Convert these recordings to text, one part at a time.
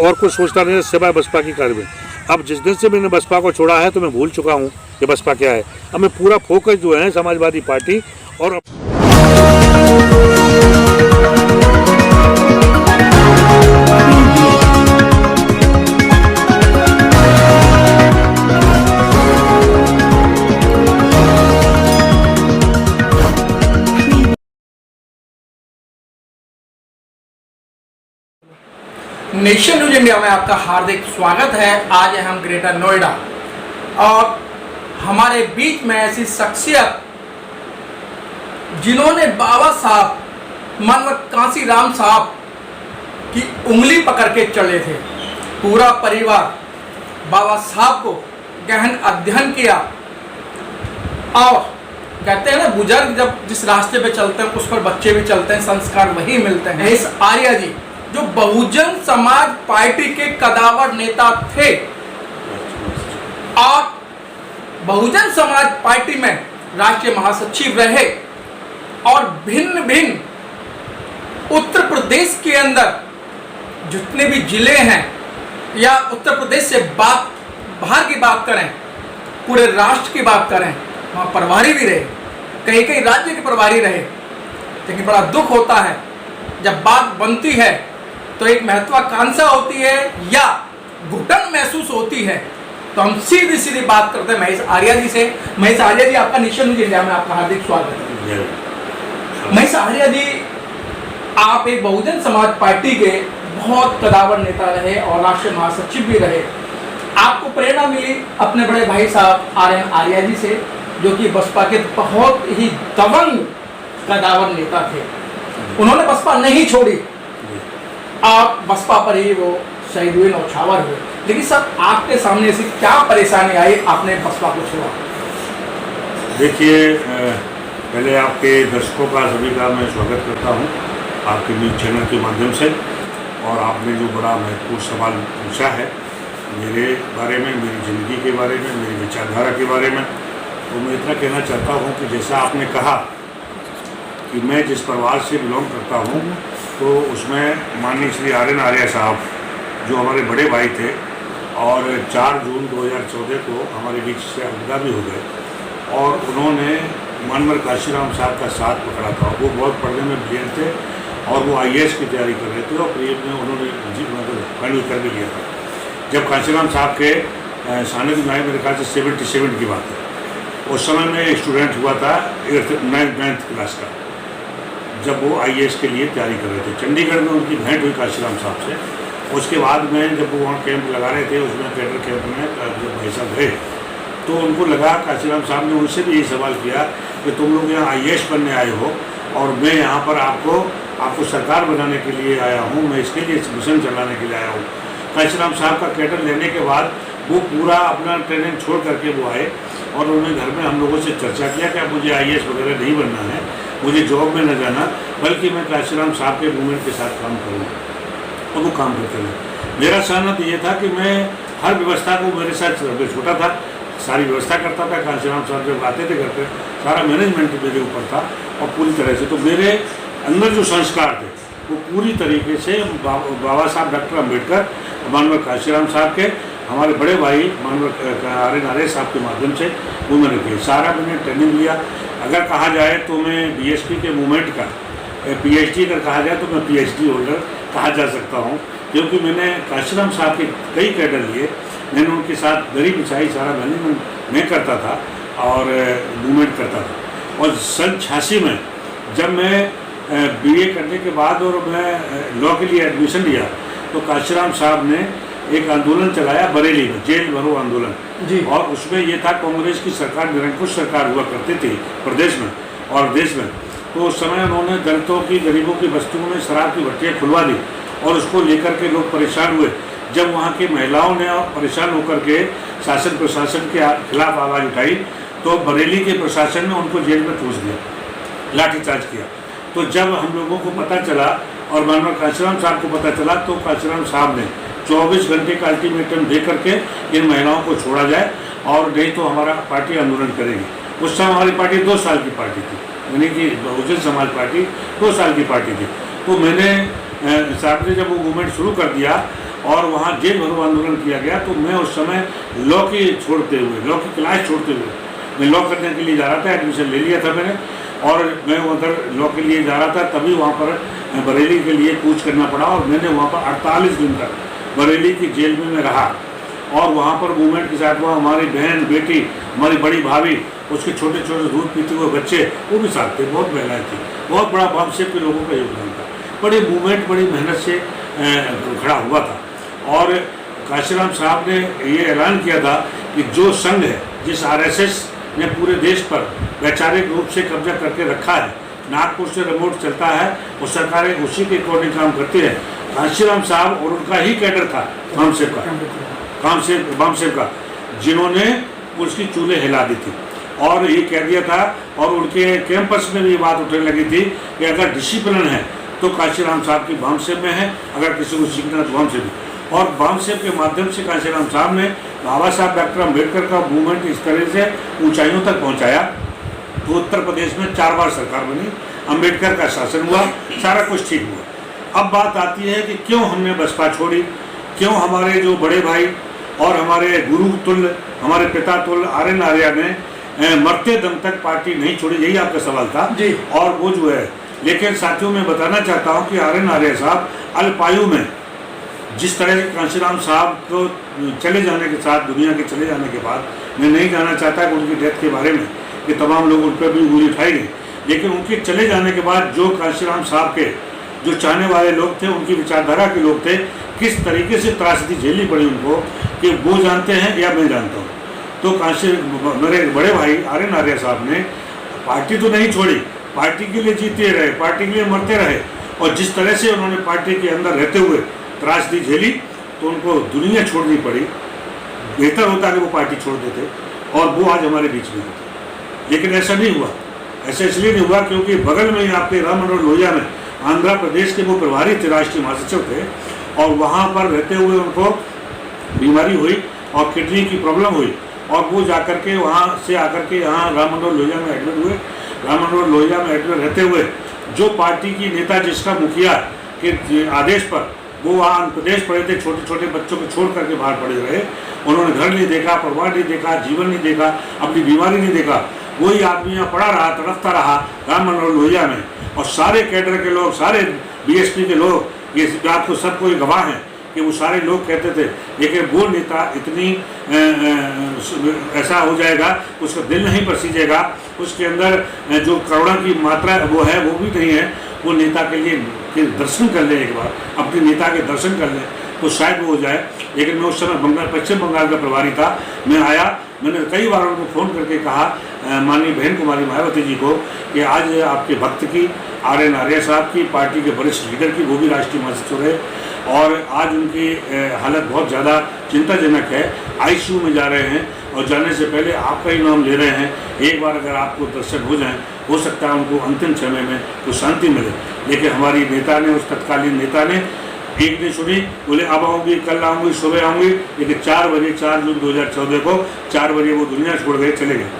और कुछ सोचता नहीं सिवाय बसपा की कार्रवाई। अब जिस दिन से मैंने बसपा को छोड़ा है तो मैं भूल चुका हूँ कि बसपा क्या है। अब मैं पूरा फोकस जो है समाजवादी पार्टी और नेशन न्यूज इंडिया में आपका हार्दिक स्वागत है। आज है हम ग्रेटर नोएडा और हमारे बीच में ऐसी शख्सियत जिन्होंने बाबा साहब मानव कांसीराम साहब की उंगली पकड़ के चले थे। पूरा परिवार बाबा साहब को गहन अध्ययन किया और कहते हैं ना, बुजुर्ग जब जिस रास्ते पे चलते हैं उस पर बच्चे भी चलते हैं, संस्कार वही मिलते हैं। इस आर्या जी जो बहुजन समाज पार्टी के कदावर नेता थे और बहुजन समाज पार्टी में राष्ट्रीय महासचिव रहे और भिन्न भिन्न उत्तर प्रदेश के अंदर जितने भी जिले हैं या उत्तर प्रदेश से बात बाहर की बात करें, पूरे राष्ट्र की बात करें, वहाँ प्रभारी भी रहे, कई कई राज्य के प्रभारी रहे। लेकिन बड़ा दुख होता है जब बात बनती है तो एक महत्वाकांक्षा होती है या घुटन महसूस होती है। तो हम सीधी सीधी बात करते हैं महेश आर्या जी से। महेश आर्या जी, आपका नेशन न्यूज इंडिया में आपका हार्दिक स्वागत है। महेश आर्या जी, आप एक बहुजन समाज पार्टी के बहुत कदावर नेता रहे और राष्ट्रीय महासचिव भी रहे। आपको प्रेरणा मिली अपने बड़े भाई साहब RN आर्या जी से, जो कि बसपा के बहुत ही दबंग कदावर नेता थे। उन्होंने बसपा नहीं छोड़ी, आप बसपा पर ही वो शहीद हुए, नौछावर हुए। लेकिन सर, आपके सामने ऐसी क्या परेशानी आई, आपने बसपा को छोड़ा? देखिए, पहले आपके दर्शकों का सभी का मैं स्वागत करता हूं आपके न्यूज़ चैनल के माध्यम से। और आपने जो बड़ा महत्वपूर्ण सवाल पूछा है मेरे बारे में, मेरी ज़िंदगी के बारे में, मेरी विचारधारा के बारे में, तो मैं इतना कहना चाहता हूं कि जैसा आपने कहा कि मैं जिस परिवार से बिलोंग करता हूं, तो उसमें माननीय श्री RN आर्या साहब जो हमारे बड़े भाई थे और 4 जून 2014 को हमारे बीच से अलविदा भी हो गए। और उन्होंने मानवर कांशीराम साहब का साथ पकड़ा था। वो बहुत पढ़ने में ब्रिलियंट थे और वो IAS की तैयारी कर रहे थे और प्रेम में उन्होंने फाइनल कर भी लिया था। जब कांशीराम साहब के सानिध्य में आए, मेरे ख्याल से 77 की बात है, उस समय में एक स्टूडेंट हुआ था 9th क्लास का, जब वो IAS के लिए तैयारी कर रहे थे। चंडीगढ़ में उनकी भेंट हुई कांशीराम साहब से। उसके बाद में जब वो वहाँ कैंप लगा रहे थे, उसमें कैडर कैंप में जब भाई साहब गए तो उनको लगा, कांशीराम साहब ने उनसे भी यही सवाल किया कि तुम लोग यहाँ IAS बनने आए हो और मैं यहाँ पर आपको सरकार बनाने के लिए आया हूँ, मैं इसके लिए मिशन चलाने के लिए आया हूँ। कांशीराम साहब का कैडर लेने के बाद वो पूरा अपना ट्रेनिंग छोड़ करके वो आए और उन्होंने घर में हम लोगों से चर्चा किया कि अब मुझे IAS वगैरह नहीं बनना है, मुझे जॉब में न जाना, बल्कि मैं कांशीराम साहब के मूवमेंट के साथ काम करूँगा। और वो काम करते रहे। मेरा सहमत ये था कि मैं हर व्यवस्था को, मेरे साथ मैं छोटा था, सारी व्यवस्था करता था। कांशीराम साहब जब आते थे घर पे, सारा मैनेजमेंट मेरे ऊपर था और पूरी तरह से तो मेरे अंदर जो संस्कार थे वो पूरी तरीके से बाबा साहब डॉक्टर अम्बेडकर, मानवर कांशीराम साहब के, हमारे बड़े भाई मानवर RN आर्या साहब के माध्यम से वो मैंने किया। सारा मैंने ट्रेनिंग लिया। अगर कहा जाए तो मैं BSP के मूवमेंट का PhD अगर कहा जाए तो मैं PhD होल्डर कहा जा सकता हूँ, क्योंकि मैंने कांशीराम साहब के कई कैडर लिए, मैंने उनके साथ दरी बिछाई, सारा मैनेजमेंट मैं करता था और मूवमेंट करता था। और सन 86 में जब मैं BA करने के बाद और मैं लॉ के लिए एडमिशन लिया तो कांशीराम साहब ने एक आंदोलन चलाया बरेली में, जेल भरो आंदोलन जी। और उसमें ये था, कांग्रेस की सरकार, निरंकुश सरकार हुआ करती थी प्रदेश में और देश में, तो उस समय उन्होंने दलितों की, गरीबों की बस्तियों में शराब की भट्टियाँ खुलवा दी और उसको लेकर के लोग परेशान हुए। जब वहाँ की महिलाओं ने परेशान होकर के शासन प्रशासन के खिलाफ आवाज़ उठाई तो बरेली के प्रशासन ने उनको जेल में ठूस दिया, लाठीचार्ज किया। तो जब हम लोगों को पता चला और मानवर कांशीराम साहब को पता चला तो कांशीराम साहब ने 24 घंटे का अल्टीमेटम दे करके इन महिलाओं को छोड़ा जाए और नहीं तो हमारा पार्टी आंदोलन करेगी। उस समय हमारी पार्टी 2 साल की पार्टी थी, यानी कि बहुजन समाज पार्टी 2 साल की पार्टी थी। तो मैंने साहब ने जब वो मूवमेंट शुरू कर दिया और वहाँ जेल भरो आंदोलन किया गया, तो मैं उस समय लॉ की क्लास छोड़ते हुए मैं लॉ करने के लिए जा रहा था। एडमिशन ले लिया था मैंने और मैं उधर लॉ के लिए जा रहा था, तभी वहाँ पर बरेली के लिए कूच करना पड़ा और मैंने वहाँ पर 48 दिन तक बरेली की जेल में मैं रहा। और वहाँ पर मूवमेंट के साथ वहाँ हमारी बहन बेटी, हमारी बड़ी भाभी, उसके छोटे छोटे दूध पीते हुए बच्चे, वो भी साथ थे। बहुत महिलाएं थी, बहुत बड़ा बामसेब के लोगों का योगदान था। बड़ी मूवमेंट बड़ी मेहनत से खड़ा हुआ था। और काशीराम साहब ने ये ऐलान किया था कि जो संघ है, जिस RSS ने पूरे देश पर वैचारिक रूप से कब्जा करके रखा है, नागपुर से रिमोट चलता है और सरकारें उसी के अकॉर्डिंग काम करती है। काशीराम साहब और उनका ही कैडर था बामसेब का, जिन्होंने उसकी चूल्हे हिला दी थी और ये कह दिया था। और उनके कैंपस में भी ये बात उठने लगी थी कि अगर डिसिप्लिन है तो काशीराम साहब की बामसेब में है, अगर किसी को सीखना तो बामसेब में। और बामसेब के माध्यम से काशीराम साहब ने बाबा साहब डॉक्टर अम्बेडकर का मूवमेंट इस तरह से ऊंचाइयों तक पहुंचाया तो उत्तर प्रदेश में 4 बार सरकार बनी, अम्बेडकर का शासन हुआ, सारा कुछ ठीक हुआ। अब बात आती है कि क्यों हमने बसपा छोड़ी, क्यों हमारे जो बड़े भाई और हमारे गुरु तुल्य, हमारे पिता तुल्य RN आर्य ने मरते दम तक पार्टी नहीं छोड़ी, यही आपका सवाल था जी। और वो जो है, लेकिन साथियों मैं बताना चाहता हूँ कि RN आर्य साहब अल्पायु में जिस तरह से काशीराम साहब को चले जाने के साथ, दुनिया के चले जाने के बाद, मैं नहीं जानना चाहता कि उनकी डेथ के बारे में कि तमाम लोग उन पर भी उंगली उठाई गई, लेकिन उनके चले जाने के बाद जो काशीराम साहब के जो चाहने वाले लोग थे, उनकी विचारधारा के लोग थे, किस तरीके से त्रासदी झेलनी पड़ी उनको कि वो जानते हैं या मैं जानता हूँ। तो मेरे बड़े भाई RN आर्य साहब ने पार्टी तो नहीं छोड़ी, पार्टी के लिए जीते रहे, पार्टी के लिए मरते रहे, और जिस तरह से उन्होंने पार्टी के अंदर रहते हुए त्रासदी झेली तो उनको दुनिया छोड़नी पड़ी। बेहतर होता कि वो पार्टी छोड़ देते और वो आज हमारे बीच में होते, लेकिन ऐसा नहीं हुआ। ऐसा इसलिए नहीं हुआ क्योंकि बगल में ही आपके राम मनोहर लोहिया में आंध्र प्रदेश के वो प्रभारी थे, राष्ट्रीय महासचिव थे, और वहाँ पर रहते हुए उनको बीमारी हुई और किडनी की प्रॉब्लम हुई और वो जाकर के वहाँ से आकर के यहाँ राम मनोहर लोहिया में एडमिट हुए। राम मनोहर लोहिया में एडमिट रहते हुए जो पार्टी की नेता, जिसका मुखिया के आदेश पर वो वहाँ आंध्र प्रदेश पड़े थे, छोटे छोटे बच्चों को छोड़ करके बाहर पड़े रहे, उन्होंने घर नहीं देखा, परिवार नहीं देखा, जीवन नहीं देखा, अपनी बीमारी नहीं देखा, वही आदमी यहाँ पड़ा रहा, तड़पता रहा राम मनोहर लोहिया में। और सारे कैडर के लोग, सारे BSP के लोग, ये बात को सब कोई गवाह हैं कि वो सारे लोग कहते थे, लेकिन वो नेता इतनी ऐसा हो जाएगा, उसका दिल नहीं पसीजेगा, उसके अंदर जो करुणा की मात्रा वो है वो भी नहीं है। वो नेता के लिए दर्शन कर ले, एक बार अपने नेता के दर्शन कर ले तो शायद वो हो जाए। लेकिन मैं उस समय पश्चिम बंगाल का प्रभारी था, मैं आया, मैंने कई बार उनको फ़ोन करके कहा माननीय बहन कुमारी मायावती जी को कि आज आपके भक्त की, RN आर्य साहब की, पार्टी के वरिष्ठ लीडर की, वो भी राष्ट्रीय महासचिव रहे, और आज उनकी हालत बहुत ज़्यादा चिंताजनक है, ICU में जा रहे हैं और जाने से पहले आपका ही नाम ले रहे हैं। एक बार अगर आपको दर्शन हो जाए, हो सकता है उनको अंतिम समय में तो शांति मिले। लेकिन हमारी नेता ने, उस तत्कालीन नेता ने एक नहीं सुनी, बोले अब आऊँगी, कल आऊँगी, सुबह आऊँगी, लेकिन 4 बजे 4 जून 2014 को 4 बजे वो दुनिया छोड़ गए, चले गए।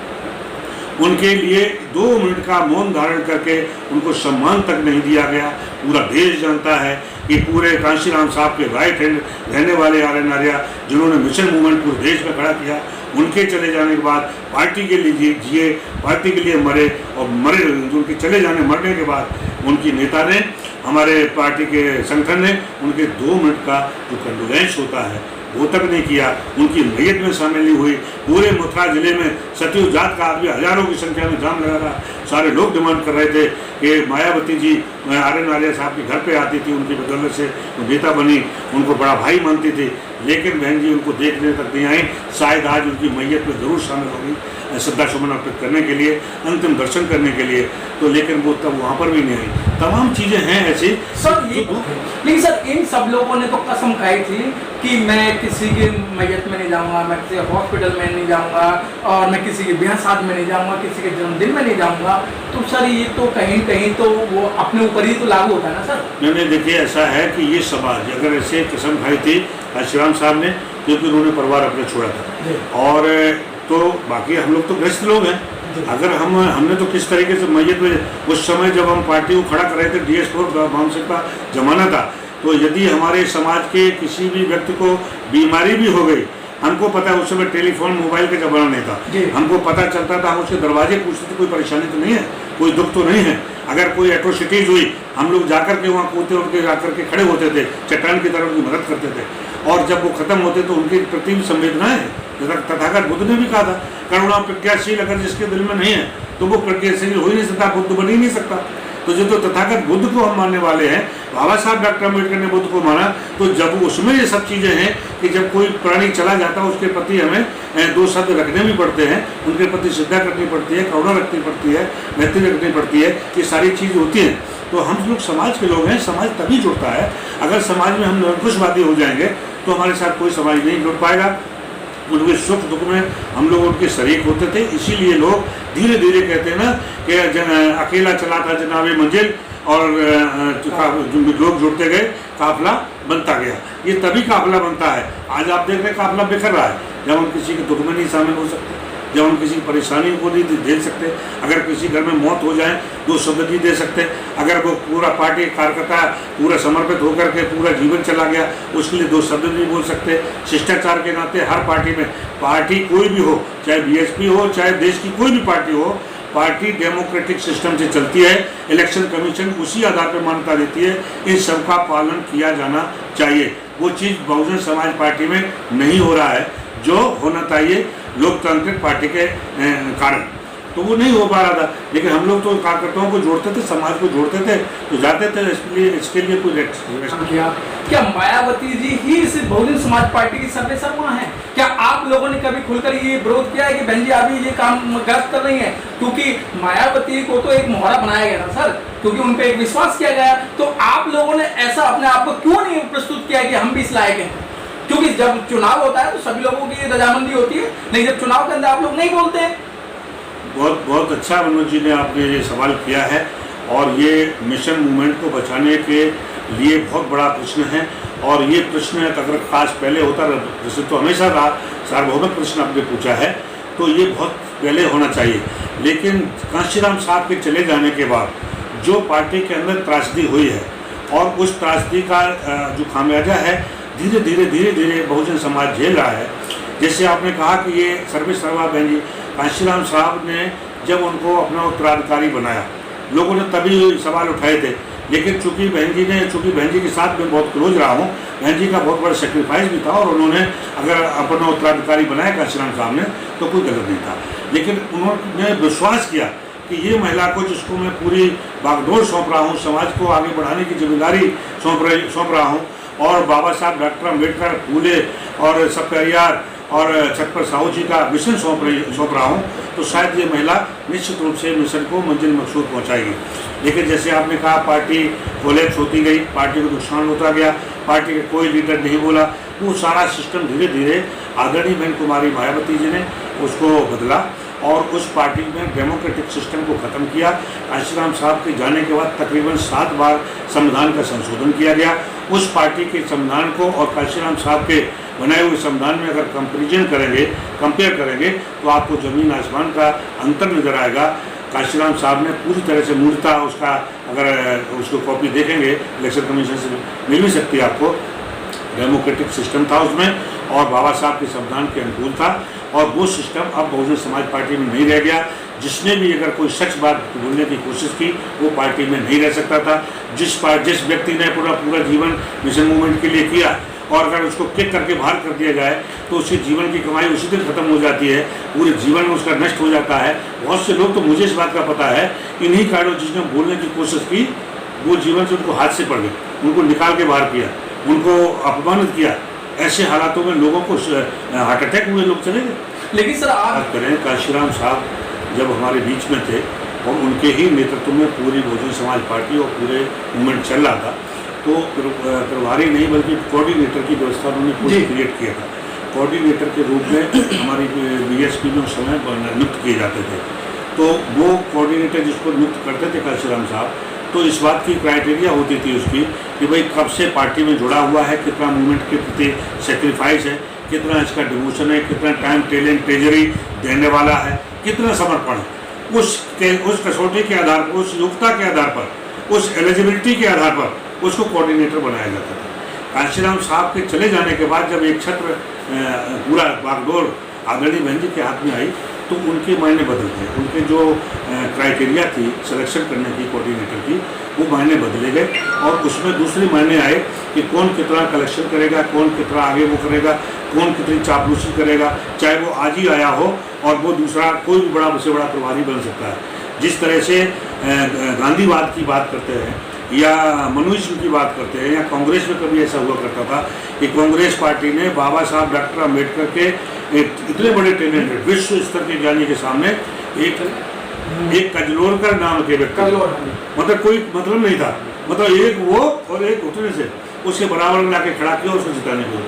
उनके लिए 2 मिनट का मौन धारण करके उनको सम्मान तक नहीं दिया गया। पूरा देश जानता है कि पूरे कांशीराम साहब के राइट हैंड रहने वाले RN आर्य, जिन्होंने मिशन मूवमेंट पूरे देश में खड़ा किया, उनके चले जाने के बाद पार्टी के लिए जिए, पार्टी के लिए मरे, और उनके चले जाने मरने के बाद उनकी नेता ने, हमारे पार्टी के संगठन ने उनके 2 मिनट का जो कंडोलेंस होता है वो तक नहीं किया। उनकी मैयत में शामिल नहीं हुई। पूरे मथुरा जिले में सतयुग जात का आदमी हजारों की संख्या में जाम लगा रहा। सारे लोग डिमांड कर रहे थे कि मायावती जी RN आर्य साहब के घर पे आती थी, उनकी बदौलत से वो नेता बनी, उनको बड़ा भाई मानती थी, लेकिन बहन जी उनको देखने तक नहीं आई। शायद आज उनकी मैयत में ज़रूर शामिल होगी श्रद्धा सुमन अर्पित करने के लिए, अंतिम दर्शन करने के लिए, तो लेकिन वो तब वहाँ पर भी नहीं आई। तमाम चीज़ें हैं ऐसी सर। लेकिन सर, इन सब लोगों ने तो कसम खाई थी कि मैं किसी की मैयत में नहीं जाऊँगा, मैं किसी हॉस्पिटल में नहीं जाऊँगा, और मैं किसी के ब्याह शादी में नहीं जाऊँगा, किसी के जन्मदिन में नहीं जाऊँगा। तो सर ये तो कहीं कहीं तो वो अपने ऊपर ही तो लागू होता है ना सर। मैंने देखिए, ऐसा है कि ये समाज अगर ऐसे कसम खाई थी काशीराम साहब ने, क्योंकि उन्होंने परिवार अपने छोड़ा था, और तो बाकी हम लोग तो ग्रस्त लोग हैं। अगर हमने तो किस तरीके से मैयत में, उस समय जब हम पार्टी को खड़ा कर रहे थे, DS4 बामसेब का जमाना था, तो यदि हमारे समाज के किसी भी व्यक्ति को बीमारी भी हो गई, हमको पता है उस समय टेलीफोन मोबाइल का जमाना नहीं था, हमको पता चलता था, हम उसके दरवाजे पूछते थे कोई परेशानी तो नहीं है, कोई दुख तो नहीं है। अगर कोई एट्रोसिटीज हुई हम लोग जाकर के वहाँ कूदते उठ के जाकर के खड़े होते थे, चट्टान की तरह उनकी मदद करते थे, और जब वो खत्म होते तो उनके प्रति संवेदनाएं, जैसा तथागत बुद्ध ने भी कहा था, करुणा प्रज्ञाशील अगर जिसके दिल में नहीं है तो वो प्रज्ञाशील हो ही नहीं सकता, बुद्ध बन ही नहीं सकता। तो जो तो तथागत बुद्ध को हम मानने वाले हैं, बाबा साहब डॉक्टर अम्बेडकर ने बुद्ध को माना, तो जब उसमें ये सब चीज़ें हैं कि जब कोई प्राणी चला जाता है उसके प्रति हमें दो शब्द रखने भी पड़ते हैं, उनके प्रति श्रद्धा करनी पड़ती है, करुणा रखनी पड़ती है, मैत्री रखनी पड़ती है, ये सारी चीज़ होती हैं। तो हम लोग समाज के लोग हैं, समाज तभी जुड़ता है। अगर समाज में हम निरंकुशवादी हो जाएंगे तो हमारे साथ कोई समाज नहीं जुड़ पाएगा। उनके सुख दुख में हम लोग उनके शरीक होते थे, इसीलिए लोग धीरे धीरे कहते हैं ना कि अकेला चला था जनाबे मंजिल, और लोग जुड़ते गए, काफिला बनता गया। ये तभी काफिला बनता है। आज आप देख रहे हैं काफिला बिखर रहा है, जब हम किसी के दुख में नहीं शामिल हो सकते, जब हम किसी परेशानी को नहीं झेल सकते, अगर किसी घर में मौत हो जाए दो शब्द नहीं दे सकते, अगर वो पूरा पार्टी कार्यकर्ता पूरा समर्पित होकर के पूरा जीवन चला गया उसके लिए दो शब्द नहीं बोल सकते। शिष्टाचार के नाते हर पार्टी में, पार्टी कोई भी हो, चाहे बीएसपी हो, चाहे देश की कोई भी पार्टी हो, पार्टी डेमोक्रेटिक सिस्टम से चलती है। इलेक्शन कमीशन उसी आधार पर मान्यता देती है, इन सबका पालन किया जाना चाहिए। वो चीज़ बहुजन समाज पार्टी में नहीं हो रहा है जो होना चाहिए लोकतांत्रिक पार्टी के कारण, तो वो नहीं हो पा रहा था। लेकिन हम लोग तो कार्यकर्ताओं को जोड़ते थे, समाज को जोड़ते थे, तो जाते थे। इसके लिए कोई क्या मायावती जी ही इस बहुजन समाज पार्टी की सर्वेसर्वा हैं? क्या आप लोगों ने कभी खुलकर ये विरोध किया है कि बहन जी अभी ये काम गलत कर रही हैं? क्योंकि मायावती को तो एक मोहरा बनाया गया था सर, क्योंकि उन पर एक विश्वास किया गया, तो आप लोगों ने ऐसा अपने आप को क्यों नहीं प्रस्तुत किया कि हम भी इस लायक हैं? क्योंकि जब चुनाव होता है तो सभी लोगों की रजामंदी होती है, नहीं जब चुनाव के अंदर आप लोग नहीं बोलते हैं। बहुत अच्छा मनोज जी ने आपने ये सवाल किया है, और ये मिशन मूवमेंट को बचाने के लिए बहुत बड़ा प्रश्न है। और ये प्रश्न अगर खास पहले होता, जैसे तो हमेशा सार्वभौमिक प्रश्न आपने पूछा है, तो ये बहुत पहले होना चाहिए। लेकिन कांशीराम साहब के चले जाने के बाद जो पार्टी के अंदर त्रासदी हुई है, और उस त्रासदी का जो खामियाजा है धीरे धीरे बहुजन समाज झेल रहा है। जैसे आपने कहा कि ये सर्वेसर्वा बहन जी, कांशीराम साहब ने जब उनको अपना उत्तराधिकारी बनाया, लोगों ने तभी सवाल उठाए थे। लेकिन चूंकि बहन जी के साथ मैं बहुत क्लोज रहा हूँ, बहन जी का बहुत बड़ा सेक्रीफाइस भी था, और उन्होंने अगर अपना उत्तराधिकारी बनाया कांशीराम साहब ने तो कोई गलत नहीं था। लेकिन उन्होंने विश्वास किया कि ये महिला को, जिसको मैं पूरी बागडोर सौंप रहा हूँ, समाज को आगे बढ़ाने की जिम्मेदारी सौंप रहा हूँ, और बाबा साहब डॉक्टर अम्बेडकर, फूले और सप्तरियार और छत्रपति साहू जी का मिशन सौंप रहा हूँ, तो शायद ये महिला निश्चित रूप से मिशन को मंजिल मकसूद पहुँचाएगी। लेकिन जैसे आपने कहा, पार्टी कोलैप्स होती गई, पार्टी को नुकसान होता गया, पार्टी का कोई लीडर नहीं बोला, वो सारा सिस्टम धीरे धीरे आदरणीय बहन कुमारी मायावती जी ने उसको बदला, और उस पार्टी में डेमोक्रेटिक सिस्टम को ख़त्म किया। कांशीराम साहब के जाने के बाद तकरीबन 7 बार संविधान का संशोधन किया गया। उस पार्टी के संविधान को और कांशीराम साहब के बनाए हुए संविधान में अगर कंपेयर करेंगे तो आपको ज़मीन आसमान का अंतर नजर आएगा। कांशीराम साहब ने पूरी तरह से मूर्ता उसका, अगर उसको कॉपी देखेंगे इलेक्शन कमीशन से मिल भी सकती है आपको, डेमोक्रेटिक सिस्टम था उसमें, और बाबा साहब के संविधान के अनुकूल था। और वो सिस्टम अब बहुजन समाज पार्टी में नहीं रह गया। जिसने भी अगर कोई सच बात बोलने की कोशिश की वो पार्टी में नहीं रह सकता था। जिस व्यक्ति ने पूरा जीवन मिशन मूवमेंट के लिए किया, और अगर उसको किक करके बाहर कर दिया जाए तो उसके जीवन की कमाई उसी दिन खत्म हो जाती है, पूरे जीवन में उसका नष्ट हो जाता है। बहुत से लोग, तो मुझे इस बात का पता है, इन्हीं कारणों जिसने बोलने की कोशिश की वो जीवन से उनको हाथ से पड़ गए, उनको निकाल के बाहर किया, उनको अपमानित किया। ऐसे हालातों में लोगों को हार्ट अटैक हुए, लोग चले गए। लेकिन सर आप बात करें, कांशीराम साहब जब हमारे बीच में थे और उनके ही नेतृत्व में पूरी बहुजन समाज पार्टी और पूरे मूवमेंट चल रहा था, तो प्रभारी नहीं बल्कि कोऑर्डिनेटर की व्यवस्था उन्होंने पूरी क्रिएट किया था। कोऑर्डिनेटर के रूप में हमारी बीएसपी में उस समय नियुक्त किए जाते थे। तो वो कोऑर्डिनेटर जिसको नियुक्त करते थे कांशीराम साहब, तो इस बात की क्राइटेरिया होती थी उसकी कि भाई कब से पार्टी में जुड़ा हुआ है, कितना मूवमेंट के प्रति सेक्रीफाइस है, कितना इसका डिवोशन है, कितना टाइम टैलेंट ट्रेजरी देने वाला है, कितना समर्पण है। उस कसौटी के आधार पर, उस योग्यता के आधार पर, उस एलिजिबिलिटी के आधार पर उसको कोऑर्डिनेटर बनाया जाता था। कांशीराम साहब के चले जाने के बाद जब एक छत्र पूरा बागडोर आदरणीय बहन जी के हाथ में आई तो उनके मायने बदल गए। उनके जो क्राइटेरिया थी सिलेक्शन करने की कोऑर्डिनेटर की, वो मायने बदले गए और उसमें दूसरे मायने आए कि कौन कितना कलेक्शन करेगा, कौन कितना आगे वो करेगा, कौन कितनी चापलूसी करेगा, चाहे वो आज ही आया हो और वो दूसरा कोई भी बड़ा से बड़ा प्रभारी बन सकता है। जिस तरह से गांधीवाद की बात करते हैं या मनुष्य की बात करते हैं या कांग्रेस में कभी ऐसा हुआ करता था कि कांग्रेस पार्टी ने बाबा साहब डॉक्टर अम्बेडकर के इतने बड़े टैलेंटेड विश्व स्तर के ज्ञानी के सामने एक कजलोरकर नाम के व्यक्ति, मतलब कोई मतलब नहीं था, मतलब एक वो और एक उठने से उसके बराबर में लाके खड़ा किया और उसको जिताने को,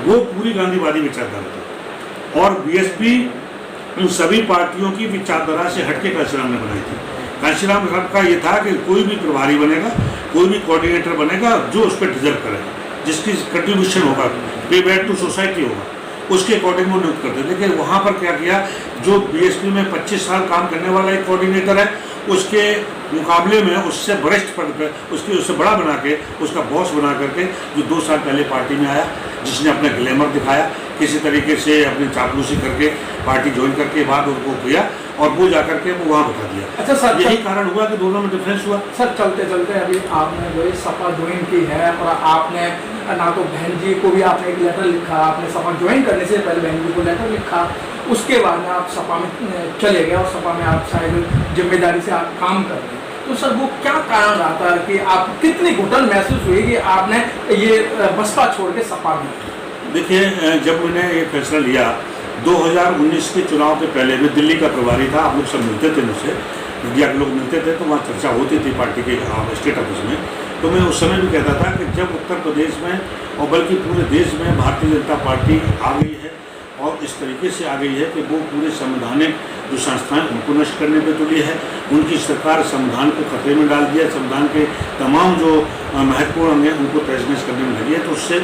वो पूरी गांधीवादी विचारधारा थी। और बीएसपी उन सभी पार्टियों की विचारधारा से हटके कांशीराम ने बनाई थी। कांशीराम साहब का ये था कि कोई भी प्रभारी बनेगा, कोई भी कोऑर्डिनेटर बनेगा जो उस पर डिजर्व करेगा, जिसकी कंट्रीब्यूशन होगा, पे बैक टू सोसाइटी होगा, उसके अकॉर्डिंग वो नियुक्त करते। लेकिन वहाँ पर क्या किया, जो बीएसपी में 25 साल काम करने वाला एक कोऑर्डिनेटर है, उसके मुकाबले में उससे वरिष्ठ पद पर उससे बड़ा बना के उसका बॉस बना करके जो 2 साल पहले पार्टी में आया, जिसने अपना ग्लैमर दिखाया, किसी तरीके से अपनी चापलूसी करके पार्टी ज्वाइन करके बाद उनको किया और वो जाकर के वो वहाँ बता दिया। अच्छा सर, यही कारण हुआ कि दोनों में डिफरेंस हुआ। सर चलते चलते अभी आपने जो है सपा ज्वाइन की है और आपने ना तो बहन जी को भी आपने एक लेटर लिखा, आपने सपा ज्वाइन करने से पहले बहन जी को लेटर लिखा, उसके बाद में आप सपा में चले गए और सपा में आप शायद जिम्मेदारी से आप काम कर रहे हैं। तो सर वो क्या कारण रहा था कि आप कितनी घुटन महसूस हुई कि आपने ये बसपा छोड़ के सपा में? देखिए, जब मैंने ये फैसला लिया 2019 के चुनाव के पहले, मैं दिल्ली का प्रभारी था, आप लोग सब मिलते थे मुझसे, मीडिया के लोग मिलते थे तो वहाँ चर्चा होती थी पार्टी के स्टेट ऑफिस में। तो मैं उस समय भी कहता था कि जब उत्तर प्रदेश में और बल्कि पूरे देश में भारतीय जनता पार्टी आ गई है और इस तरीके से आ गई है कि वो पूरे संवैधानिक जो संस्थाएं उनको नष्ट करने पर तुली है, उनकी सरकार संविधान को खतरे में डाल दिया, संविधान के तमाम जो महत्वपूर्ण अंग हैं उनको तहस-नहस करने में लगी है। तो उससे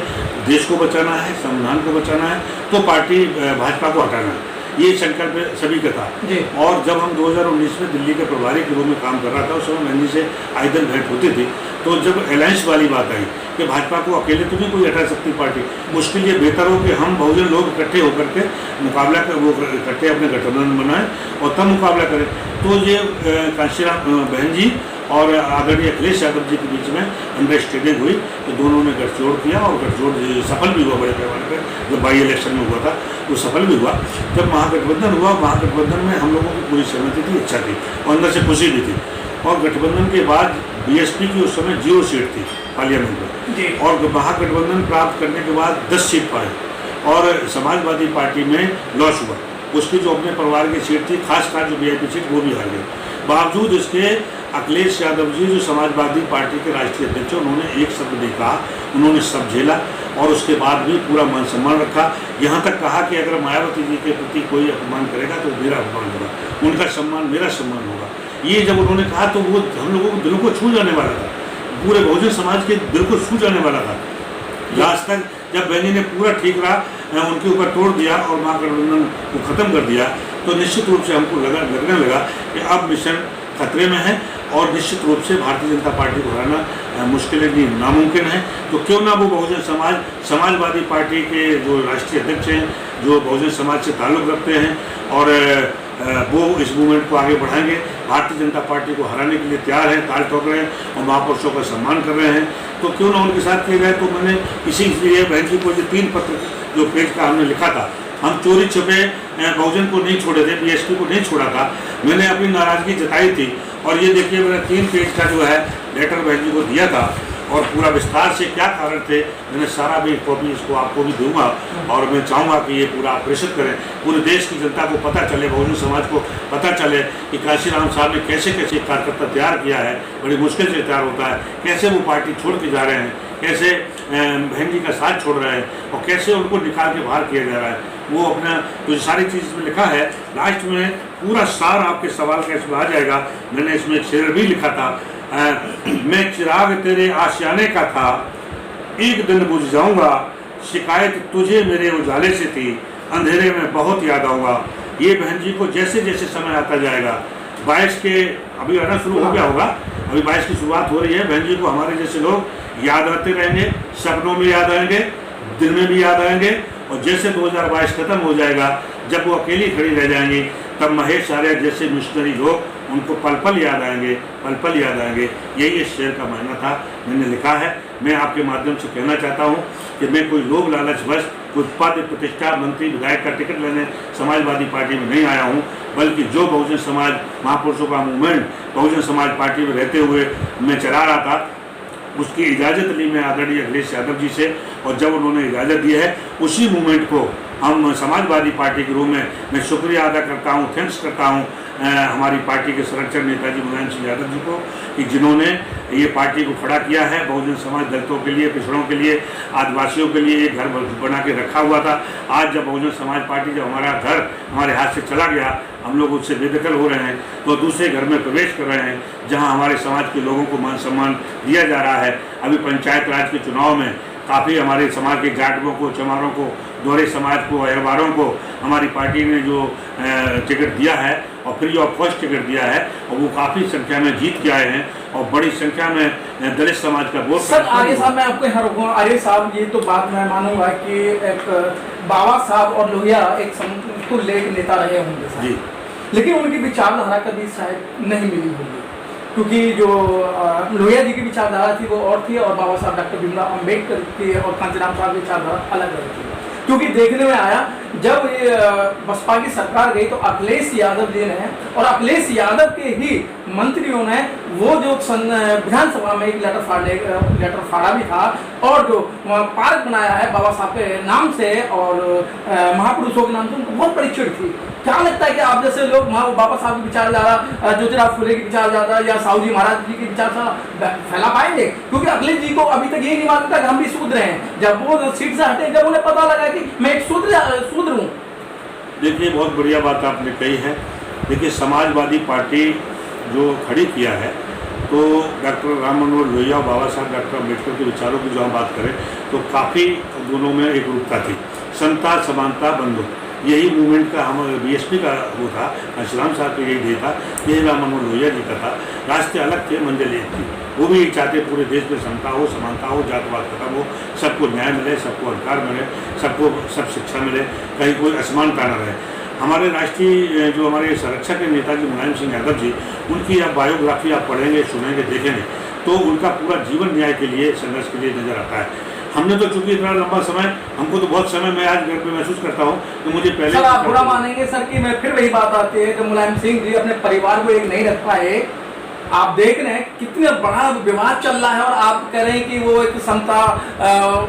देश को बचाना है, संविधान को बचाना है, तो पार्टी भाजपा को हटाना है, ये संकल्प सभी का था। और जब हम 2019 में दिल्ली के प्रभारी के रूप में काम कर रहा था, उस समय बहन जी से आए दिन भेंट होती थी। तो जब अलायंस वाली बात आई कि भाजपा को अकेले तो नहीं कोई हटा सकती पार्टी, उसके लिए बेहतर हो कि हम बहुजन लोग इकट्ठे होकर के मुकाबला कर, वो इकट्ठे अपने गठबंधन बनाएं और तब मुकाबला करें। तो ये कांशीराम बहन जी और आदरणीय अखिलेश यादव जी के बीच में अंडरस्टैंडिंग हुई, तो दोनों ने गठजोड़ किया और गठजोड़ सफल भी हुआ बड़े पैमाने पर। जो बाई इलेक्शन में हुआ था वो सफल भी हुआ। जब महागठबंधन हुआ, महागठबंधन में हम लोगों की पूरी सहमति थी, इच्छा थी और अंदर से खुशी भी थी। और गठबंधन के बाद बीएसपी की उस समय 0 सीट थी पार्लियामेंट में, और महागठबंधन प्राप्त करने के बाद 10 सीट पाए और समाजवादी पार्टी में लॉस हुआ। उसकी जो अपने परिवार की सीट थी, खासकर जो वीआईपी सीट, वो भी हार गई। बावजूद इसके अखिलेश यादव जी जो समाजवादी पार्टी के राष्ट्रीय अध्यक्ष, उन्होंने एक शब्द नहीं कहा, उन्होंने सब झेला और उसके बाद भी पूरा मान सम्मान रखा। यहाँ तक कहा कि अगर मायावती जी के प्रति कोई अपमान करेगा तो मेरा अपमान होगा, उनका सम्मान मेरा सम्मान होगा। ये जब उन्होंने कहा तो वो हम लोगों को दिलों को छू जाने वाला था, पूरे बहुजन समाज के दिल को छू जाने वाला था। लास्ट तक जब बहन जी ने पूरा ठीक रहा, उनके ऊपर तोड़ दिया और महागठबंधन को ख़त्म कर दिया, तो निश्चित रूप से हमको लगने लगा कि अब मिशन खतरे में है और निश्चित रूप से भारतीय जनता पार्टी को हराना मुश्किल नहीं, नामुमकिन है। तो क्यों ना वो बहुजन समाजवादी पार्टी के जो राष्ट्रीय अध्यक्ष हैं, जो बहुजन समाज से ताल्लुक़ रखते हैं और वो इस मूवमेंट को आगे बढ़ाएंगे, भारतीय जनता पार्टी को हराने के लिए तैयार हैं, ताल ठोक रहे हैं और महापुरुषों का सम्मान कर रहे हैं, तो क्यों ना उनके साथ किया जाए। तो मैंने इसीलिए बहन जी को जो 3 पत्र जो पेज का हमने लिखा था, हम चोरी छुपे बहुजन को नहीं छोड़े थे, बीएसपी को नहीं छोड़ा था, मैंने अपनी नाराज़गी जताई थी। और ये देखिए मैंने 3 पेज का जो है लेटर बहन जी को दिया था और पूरा विस्तार से क्या कारण थे, मैंने सारा भी कॉपी इसको आपको भी दूंगा और मैं चाहूँगा कि ये पूरा आप प्रेषित करें, पूरे देश की जनता को पता चले, बहुजन समाज को पता चले कि कांशीराम साहब ने कैसे कैसे कार्यकर्ता तैयार किया है, बड़ी मुश्किल से तैयार होता है, कैसे वो पार्टी छोड़ के जा रहे हैं, कैसे बहन जी का साथ छोड़ रहे हैं और कैसे उनको निकाल के बाहर किया जा रहा है। वो अपना जो सारी चीज़ इसमें लिखा है, लास्ट में पूरा सार आपके सवाल का इसमें आ जाएगा। मैंने इसमें एक शेर भी लिखा था, मैं चिराग तेरे आशियाने का था, एक दिन बुझ जाऊंगा, शिकायत तुझे मेरे उजाले से थी, अंधेरे में बहुत याद आऊँगा। ये बहन जी को जैसे जैसे समय आता जाएगा 22 के अभी आना शुरू हो गया होगा, अभी 22 की शुरुआत हो रही है। बहन जी को हमारे जैसे लोग याद आते रहेंगे, सपनों में याद आएंगे, दिन में भी याद आएंगे, और जैसे 2022 खत्म हो जाएगा, जब वो अकेली खड़ी रह जाएंगी, तब महेश आर्य जैसे मिशनरी लोग उनको पल पल याद आएंगे, पल पल याद आएंगे। यही इस शेर का मायना था, मैंने लिखा है। मैं आपके माध्यम से कहना चाहता हूँ कि मैं कोई लोभ लालच बस कोई पद प्रतिष्ठा मंत्री विधायक का टिकट लेने समाजवादी पार्टी में नहीं आया हूँ, बल्कि जो बहुजन समाज महापुरुषों का मूवमेंट बहुजन समाज पार्टी में रहते हुए मैं चला रहा था, उसकी इजाज़त ली मैं आदरणीय अखिलेश यादव जी से, और जब उन्होंने इजाज़त दी है, उसी मूवमेंट को हम समाजवादी पार्टी के रूप में मैं शुक्रिया अदा करता हूँ, थैंक्स करता हूँ हमारी पार्टी के संरक्षक नेताजी मुलायम सिंह यादव जी को, कि जिन्होंने ये पार्टी को खड़ा किया है। बहुजन समाज दलितों के लिए, पिछड़ों के लिए, आदिवासियों के लिए एक घर बना के रखा हुआ था। आज जब बहुजन समाज पार्टी, जब हमारा घर हमारे हाथ से चला गया, हम लोग उससे बेदखल हो रहे हैं, तो दूसरे घर में प्रवेश कर रहे हैं जहां हमारे समाज के लोगों को मान सम्मान दिया जा रहा है। अभी पंचायत राज के चुनाव में काफ़ी हमारे समाज के जाटवों को, चमारों को, दोहरे समाज को, अहरबारों को हमारी पार्टी ने जो टिकट दिया है और फ्री ऑफ कॉस्ट टिकट दिया है, और वो काफ़ी संख्या में जीत के आए हैं, और बड़ी संख्या में दलित समाज का वोट। सर आर्य साहब, मैं आपको यहाँ रोकूंगा। आर्य साहब, ये तो बात मैं मानूंगा कि एक बाबा साहब और लोहिया एक समतुल्य नेता रहे होंगे जी, लेकिन उनकी विचारधारा कभी शायद नहीं मिली होगी, क्योंकि जो लोहिया जी की विचारधारा थी वो और थी, और बाबा साहब डॉक्टर भीमराव अम्बेडकर की और कांचीराम साहब की विचारधारा अलग अलग थी। क्योंकि देखने में आया जब बसपा की सरकार गई तो अखिलेश यादव जी ने और अखिलेश यादव के ही मंत्रियों ने वो जो विधानसभा में एक लेटर फाड़ा भी था, और जो पार्क बनाया है बाबा साहब के नाम से और महापुरुषों के नाम से, उनको बहुत बड़ी चिढ़ थी। क्या लगता है कि आप जैसे लोग बाबा साहब की विचारधारा, ज्योतिराव फुले की विचारधारा या साहू जी महाराज जी की विचारधारा फैला पाएंगे? क्योंकि अखिलेश जी को अभी तक यही नहीं मालूम था कि हम भी शूद्र हैं। जब वो सीट से हटे, जब उन्हें पता लगा कि मैं एक शूद्र हूँ। देखिए, बहुत बढ़िया बात आपने कही है। देखिए, समाजवादी पार्टी जो खड़ी किया है, तो डॉक्टर राम मनोहर लोहिया और बाबा साहब डॉक्टर अम्बेडकर के विचारों की जो हम बात करें तो काफ़ी दोनों में एक रूपता थी। समता, समानता, बंधु, यही मूवमेंट का हम बीएसपी का वो था, कांशीराम साहब का यही ध्येय था, यही राम मनोहर लोहिया जी का था। रास्ते अलग थे, मंजिल एक थी। वो भी चाहते पूरे देश में समता हो, समानता हो, जातवाद खत्म हो, सबको न्याय मिले, सबको अधिकार मिले, सबको सब शिक्षा मिले, कहीं कोई असमानता न रहे। हमारे राष्ट्रीय जो हमारे संरक्षक हैं नेताजी मुलायम सिंह यादव जी, उनकी आप बायोग्राफी आप पढ़ेंगे, सुनेंगे, देखेंगे तो उनका पूरा जीवन न्याय के लिए, संघर्ष के लिए नजर आता है। हमने तो चूंकि इतना लंबा समय, हमको तो बहुत समय, मैं आज घर पे महसूस करता हूँ कि मुझे पहले। सर आप बुरा मानेंगे सर कि मैं फिर वही बात आती है कि मुलायम सिंह जी अपने परिवार को एक नहीं रख पाए। आप देख रहे हैं कितने बड़ा विवाद चल रहा है, और आप कह रहे हैं कि वो एक समता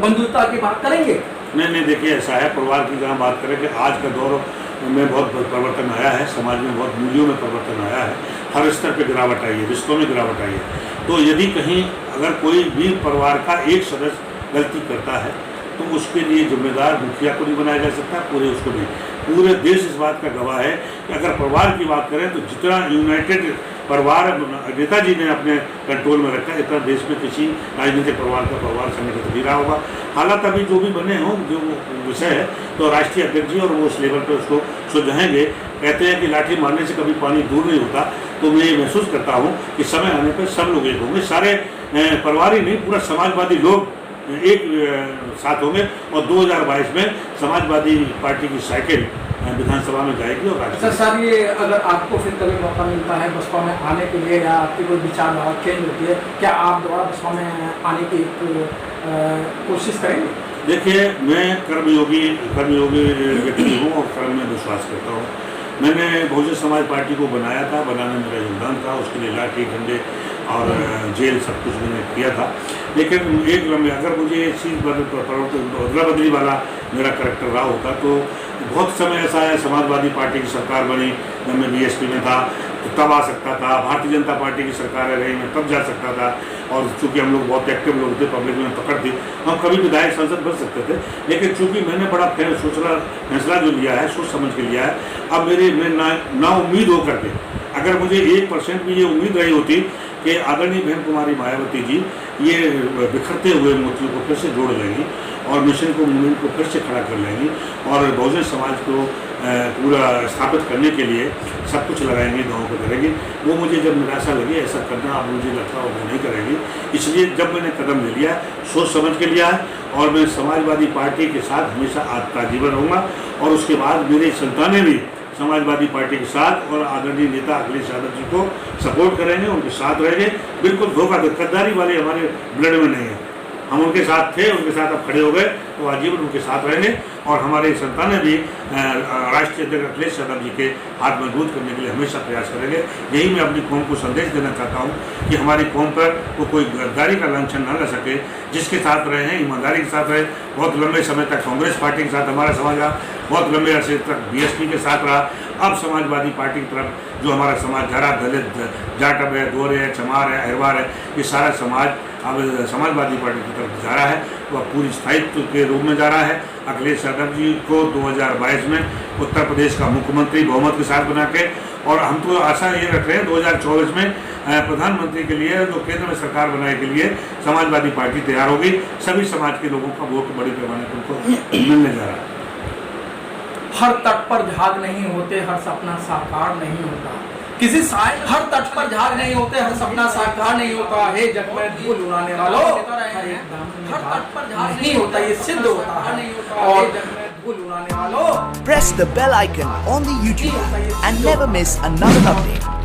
बंधुता की बात करेंगे। नहीं, देखिए ऐसा है, परिवार की जहाँ बात करें कि आज का दौर में बहुत परिवर्तन आया है, समाज में बहुत मूल्यों में परिवर्तन आया है, हर स्तर पर गिरावट आई है, रिश्तों में गिरावट आई है। तो यदि कहीं अगर कोई भी परिवार का एक सदस्य गलती करता है तो उसके लिए जिम्मेदार मुखिया को नहीं बनाया जा सकता, पूरे उसको नहीं। पूरे देश इस बात का गवाह है कि अगर परिवार की बात करें तो जितना यूनाइटेड परिवार नेताजी ने अपने कंट्रोल में रखा, इतना देश में किसी राजनीतिक परिवार संगठित नहीं रहा होगा। हालात अभी जो भी बने हों, जो विषय है, तो राष्ट्रीय अध्यक्ष जी और वो उस लेवल पर उसको सुलझाएंगे। कहते हैं कि लाठी मारने से कभी पानी दूर नहीं होता, तो मैं ये महसूस करता हूँ कि समय आने पर सब लोग एक होंगे, सारे परिवार ही नहीं, पूरा समाजवादी लोग एक साथ होंगे, और 2022 में समाजवादी पार्टी की साइकिल विधानसभा में जाएगी। और अच्छा सर, ये अगर आपको फिर कभी मौका मिलता है बसपा में आने के लिए, या आपकी कोई विचारधारा चेंज होती है, क्या आप दोबारा बसपा में आने की कोशिश करेंगे? देखिए, मैं कर्मयोगी व्यक्ति हूँ और कर्म में विश्वास करता हूँ। मैंने बहुजन समाज पार्टी को बनाया था, बनाने में मेरा योगदान था, उसके लिए लाठी, डंडे और जेल सब कुछ मैंने किया था। लेकिन एक लम्बे अगर मुझे ये चीज़ अदला बदली वाला मेरा करेक्टर रहा होता तो बहुत समय ऐसा है, समाजवादी पार्टी की सरकार बनी जब मैं बीएसपी में था तो तब आ सकता था, भारतीय जनता पार्टी की सरकार रही मैं तब जा सकता था, और चूँकि हम लोग बहुत एक्टिव लोग थे, पब्लिक में पकड़ थी, हम कभी विधायक सांसद बन सकते थे। लेकिन चूँकि मैंने बड़ा फैसला जो लिया है, सोच समझ के लिया है, अब मैं ना उम्मीद होकर के, अगर मुझे 1% भी ये उम्मीद रही होती कि आदरणीय बहन कुमारी मायावती जी ये बिखरते हुए मोतियों को फिर से जोड़ लेंगी और मिशन को मूवमेंट को फिर से खड़ा कर लेंगी और बहुजन समाज को पूरा स्थापित करने के लिए सब कुछ लगाएंगे, गाँव को करेंगे। वो मुझे जब निराशा लगी ऐसा करना अब मुझे लगता है वो नहीं करेंगी, इसलिए जब मैंने कदम ले लिया सोच समझ के लिया है और मैं समाजवादी पार्टी के साथ हमेशा आजीवन रहूँगा और उसके बाद मेरे संतानें भी समाजवादी पार्टी के साथ और आदरणीय नेता अखिलेश यादव जी को सपोर्ट करेंगे, उनके साथ रहेंगे। बिल्कुल धोखा गद्दारी वाले हमारे ब्लड में नहीं है, हम उनके साथ थे, उनके साथ अब खड़े हो गए तो आजीवन उनके साथ रहेंगे और हमारे संतानें भी राष्ट्रीय अध्यक्ष अखिलेश यादव जी के हाथ मजबूत करने के लिए हमेशा प्रयास करेंगे। यही मैं अपनी कौम को संदेश देना चाहता हूँ कि हमारी कौम पर वो कोई गद्दारी का लांछन न ल सके, जिसके साथ रहे हैं ईमानदारी के साथ रहे। बहुत लंबे समय तक कांग्रेस पार्टी के साथ हमारा समाज रहा, बहुत लंबे अरसे तक बीएसपी के साथ रहा, अब समाजवादी पार्टी की तरफ जो हमारा समाज जा रहा, दलित जाटव है, दोहरे है, चमार है, अहिरवार है, ये सारा समाज अब समाजवादी पार्टी की तरफ जा रहा है, वह पूरी स्थायित्व के रूप में जा रहा है। अखिलेश यादव जी को 2022 में उत्तर प्रदेश का मुख्यमंत्री बहुमत के साथ बना के, और हम तो आशा ये रख रहे हैं 2024 में प्रधानमंत्री के लिए जो केंद्र में सरकार बनाने के लिए समाजवादी पार्टी तैयार होगी। सभी समाज के लोगों का वोट बड़े पैमाने पर उनको मिलने जा रहा है। हर तट पर झाग नहीं होते, हर सपना साकार नहीं होता। किसी शायर हर तट पर झाग नहीं होते, हर सपना साकार नहीं होता है। जग में धूल उड़ाने वालों हर तट पर झाग नहीं होता, ये सिद्ध होता है। और जग में धूल उड़ाने वालों press the bell icon on the YouTube and never miss another update.